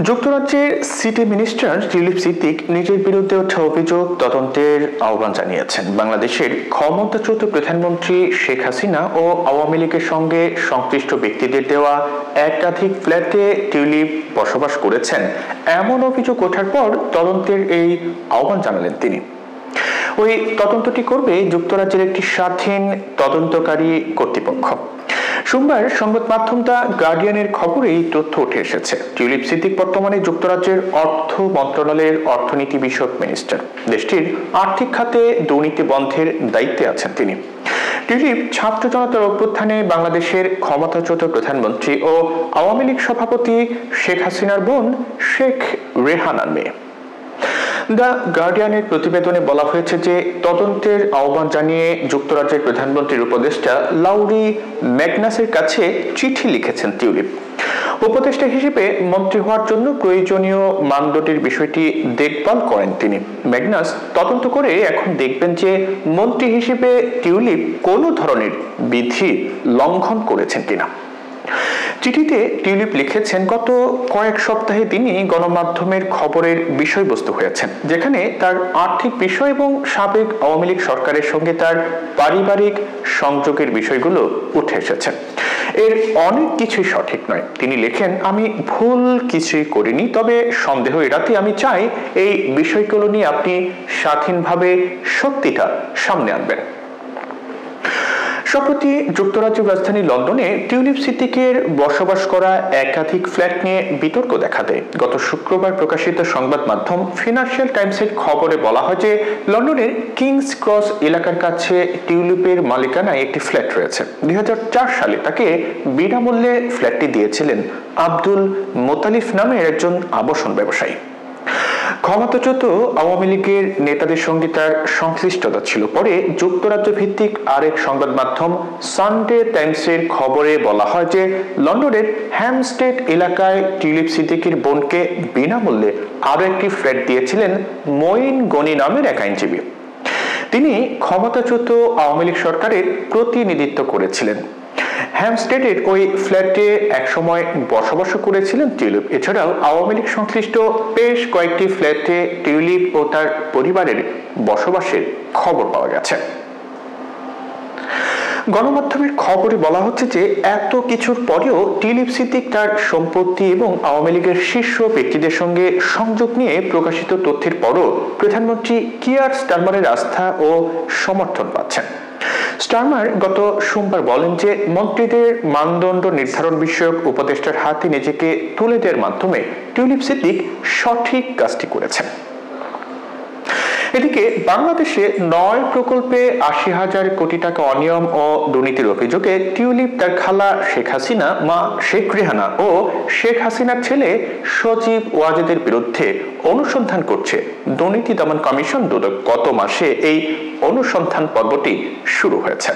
যুক্তরাজ্যের city minister tulip Siddique নিজের বিরুদ্ধে ওঠা অভিযোগ তদন্তের আহ্বান জানিয়েছেন। বাংলাদেশের ক্ষমতাচ্যুত প্রধানমন্ত্রী শেখ হাসিনা ও আওয়ামী লীগের সঙ্গে সংশ্লিষ্ট ব্যক্তিদের দেওয়া একাধিক ফ্ল্যাটে টিউলিপ বসবাস করেছেন এমন অভিযোগ ওঠার পর তদন্তের এই আহ্বান জানালেন তিনি। ওই তদন্তটি করবে যুক্তরাজ্যের একটি স্বাধীন তদন্তকারী কর্তৃপক্ষ। সোমবার সংবাদ মাধ্যম দ্য গার্ডিয়ানের খবরে এই তথ্য উঠে এসেছে। টিউলিপ সিদ্দিক বর্তমানে যুক্তরাজ্যের অর্থ মন্ত্রণালয়ের অর্থনীতি বিষয়ক মিনিস্টার। দেশটির আর্থিক খাতে দুর্নীতি বন্ধের দায়িত্বে আছেন তিনি। টিউলিপ ছাত্র জনতার অভ্যুত্থানে বাংলাদেশের ক্ষমতাচ্যুত প্রধানমন্ত্রী ও আওয়ামী লীগ সভাপতি শেখ হাসিনার বোন শেখ রেহানার মেয়ে। দ্য গার্ডিয়ানের প্রতিবেদনে বলা হয়েছে যে তদন্তের আহ্বান জানিয়ে যুক্তরাজ্যের প্রধানমন্ত্রীর উপদেষ্টা লাউরি ম্যাগনাসের কাছে চিঠি লিখেছেন টিউলিপ। উপদেষ্টা হিসেবে মন্ত্রী হওয়ার জন্য প্রয়োজনীয় মানদণ্ডের বিষয়টি দেখভাল করেন তিনি। ম্যাগনাস তদন্ত করে এখন দেখবেন যে মন্ত্রী হিসেবে টিউলিপ কোনো ধরনের বিধি লঙ্ঘন করেছেন কিনা। চিঠিতে টিউলিপ লিখেছেন, গত কয়েক সপ্তাহে তিনি গণমাধ্যমের খবরের বিষয়বস্তু হয়েছেন, যেখানে তার আর্থিক বিষয় এবং সাবেক আওয়ামী লীগ সরকারের সঙ্গে তার পারিবারিক সংযোগের বিষয়গুলো উঠে এসেছে। এর অনেক কিছুই সঠিক নয়। তিনি লেখেন, আমি ভুল কিছুই করিনি, তবে সন্দেহ এড়াতে আমি চাই এই বিষয়গুলো নিয়ে আপনি স্বাধীনভাবে সত্যিটা সামনে আনবেন। সম্প্রতি যুক্তরাজ্যের রাজধানী লন্ডনে টিউলিপ সিদ্দিকের বসবাস করা একাধিক ফ্ল্যাট নিয়ে বিতর্ক দেখা দেয়। গত শুক্রবার প্রকাশিত সংবাদ মাধ্যম ফিনান্সিয়াল টাইমসের খবরে বলা হয় যে লন্ডনের কিংস ক্রস এলাকার কাছে টিউলিপের মালিকানায় একটি ফ্ল্যাট রয়েছে। 2004 সালে তাকে বিনামূল্যে ফ্ল্যাটটি দিয়েছিলেন আব্দুল মোতালিফ নামের একজন আবাসন ব্যবসায়ী। ক্ষমতাচ্যুত আওয়ামী লীগের নেতাদের সঙ্গে তার সংশ্লিষ্টতা ছিল। পরে যুক্তরাজ্য ভিত্তিক আরেক সংবাদ মাধ্যম সানডে টাইমসের খবরে বলা হয় যে লন্ডনের হ্যামস্টেড এলাকায় টিউলিপ সিদ্দিকের বোনকে বিনামূল্যে আরো একটি ফ্ল্যাট দিয়েছিলেন মঈন গনি নামের এক আইনজীবী। তিনি ক্ষমতাচ্যুত আওয়ামী লীগ সরকারের প্রতিনিধিত্ব করেছিলেন। হ্যামস্টেডের ওই ফ্ল্যাটে একসময় বসবাস করেছিলেন টিউলিপ। এছাড়াও আওয়ামী লীগ সংশ্লিষ্ট বেশ কয়েকটি ফ্ল্যাটে টিউলিপ ও তার পরিবারের বসবাসের খবর পাওয়া গেছে। গণমাধ্যমের খবরে বলা হচ্ছে যে এত কিছুর পরেও টিউলিপ সিদ্দিক তার সম্পত্তি এবং আওয়ামী লীগের শীর্ষ ব্যক্তিদের সঙ্গে সংযোগ নিয়ে প্রকাশিত তথ্যের পরও প্রধানমন্ত্রী কিয়ার স্টারমারের আস্থা ও সমর্থন পাচ্ছেন। স্টারমার গত সোমবার বলেন যে মন্ত্রীদের মানদণ্ড নির্ধারণ বিষয়ক উপদেষ্টার হাতে নিজেকে তুলে দেওয়ার মাধ্যমে টিউলিপ সিদ্দিক সঠিক কাজটি করেছেন। এদিকে বাংলাদেশে 9 প্রকল্পে 80,000 কোটি টাকা অনিয়ম ও দুর্নীতির অভিযোগে টিউলিপ তার খালা শেখ হাসিনা, মা শেখ রেহানা ও শেখ হাসিনার ছেলে সজীব ওয়াজেদের বিরুদ্ধে অনুসন্ধান করছে দুর্নীতি দমন কমিশন। গত মাসে এই অনুসন্ধান পর্বটি শুরু হয়েছে।